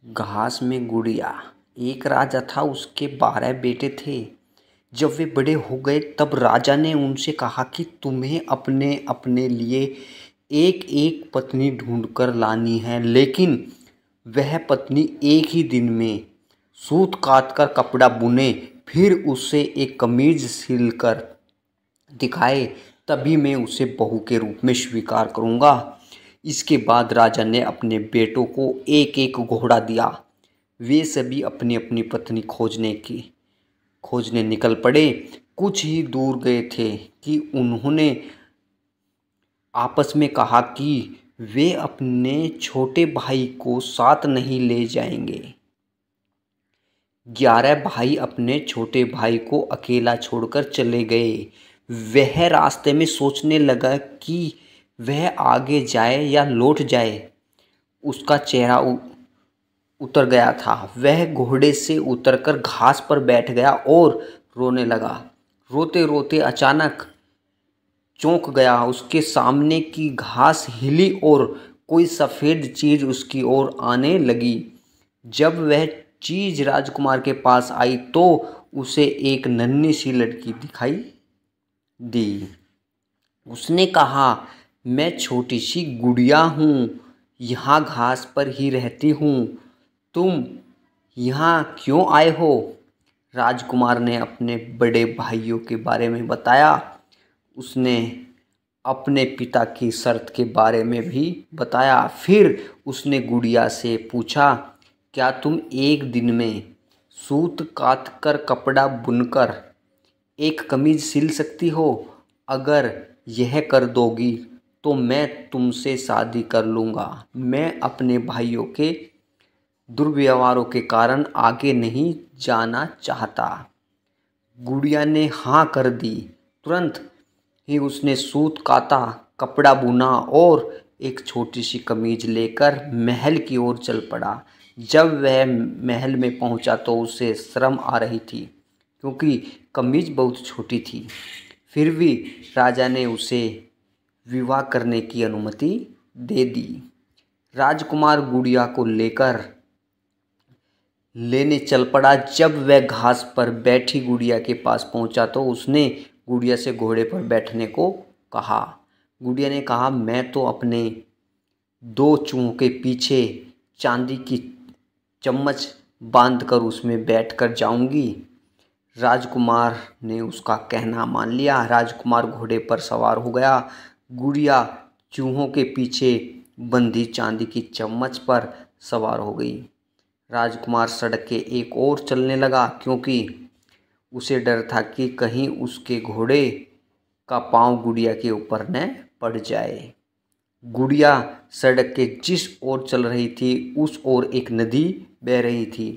घास में गुड़िया। एक राजा था, उसके 12 बेटे थे। जब वे बड़े हो गए तब राजा ने उनसे कहा कि तुम्हें अपने अपने लिए एक एक पत्नी ढूंढकर लानी है, लेकिन वह पत्नी एक ही दिन में सूत काटकर कपड़ा बुने, फिर उससे एक कमीज सिलकर दिखाए, तभी मैं उसे बहू के रूप में स्वीकार करूंगा। इसके बाद राजा ने अपने बेटों को एक एक घोड़ा दिया। वे सभी अपनी अपनी पत्नी खोजने निकल पड़े। कुछ ही दूर गए थे कि उन्होंने आपस में कहा कि वे अपने छोटे भाई को साथ नहीं ले जाएंगे। 11 भाई अपने छोटे भाई को अकेला छोड़कर चले गए। वह रास्ते में सोचने लगा कि वह आगे जाए या लौट जाए। उसका चेहरा उतर गया था। वह घोड़े से उतरकर घास पर बैठ गया और रोने लगा। रोते रोते अचानक चौंक गया। उसके सामने की घास हिली और कोई सफ़ेद चीज़ उसकी ओर आने लगी। जब वह चीज़ राजकुमार के पास आई तो उसे एक नन्ही सी लड़की दिखाई दी। उसने कहा, मैं छोटी सी गुड़िया हूँ, यहाँ घास पर ही रहती हूँ। तुम यहाँ क्यों आए हो? राजकुमार ने अपने बड़े भाइयों के बारे में बताया। उसने अपने पिता की शर्त के बारे में भी बताया। फिर उसने गुड़िया से पूछा, क्या तुम एक दिन में सूत काटकर कपड़ा बुनकर एक कमीज सिल सकती हो? अगर यह कर दोगी तो मैं तुमसे शादी कर लूँगा। मैं अपने भाइयों के दुर्व्यवहारों के कारण आगे नहीं जाना चाहता। गुड़िया ने हाँ कर दी। तुरंत ही उसने सूत काता, कपड़ा बुना और एक छोटी सी कमीज लेकर महल की ओर चल पड़ा। जब वह महल में पहुंचा तो उसे शर्म आ रही थी, क्योंकि कमीज बहुत छोटी थी। फिर भी राजा ने उसे विवाह करने की अनुमति दे दी। राजकुमार गुड़िया को लेने चल पड़ा। जब वह घास पर बैठी गुड़िया के पास पहुंचा तो उसने गुड़िया से घोड़े पर बैठने को कहा। गुड़िया ने कहा, मैं तो अपने 2 चूहों के पीछे चांदी की चम्मच बांधकर उसमें बैठकर जाऊंगी। राजकुमार ने उसका कहना मान लिया। राजकुमार घोड़े पर सवार हो गया। गुड़िया चूहों के पीछे बंधी चांदी की चम्मच पर सवार हो गई। राजकुमार सड़क के एक ओर चलने लगा, क्योंकि उसे डर था कि कहीं उसके घोड़े का पांव गुड़िया के ऊपर न पड़ जाए। गुड़िया सड़क के जिस ओर चल रही थी उस ओर एक नदी बह रही थी।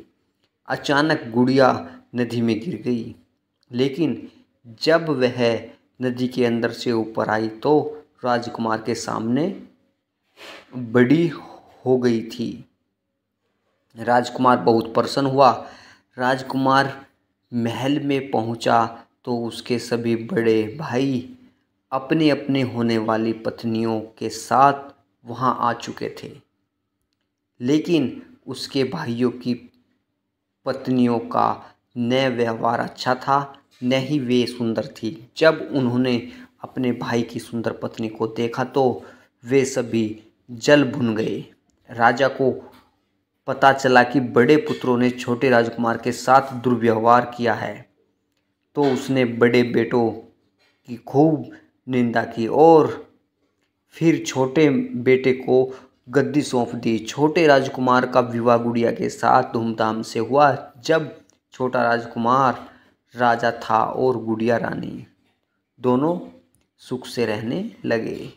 अचानक गुड़िया नदी में गिर गई, लेकिन जब वह नदी के अंदर से ऊपर आई तो राजकुमार के सामने बड़ी हो गई थी। राजकुमार बहुत प्रसन्न हुआ। राजकुमार महल में पहुंचा तो उसके सभी बड़े भाई अपने अपने होने वाली पत्नियों के साथ वहां आ चुके थे, लेकिन उसके भाइयों की पत्नियों का न व्यवहार अच्छा था, न ही वे सुंदर थी। जब उन्होंने अपने भाई की सुंदर पत्नी को देखा तो वे सभी जल भुन गए। राजा को पता चला कि बड़े पुत्रों ने छोटे राजकुमार के साथ दुर्व्यवहार किया है, तो उसने बड़े बेटों की खूब निंदा की और फिर छोटे बेटे को गद्दी सौंप दी। छोटे राजकुमार का विवाह गुड़िया के साथ धूमधाम से हुआ। जब छोटा राजकुमार राजा था और गुड़िया रानी, दोनों सुख से रहने लगे।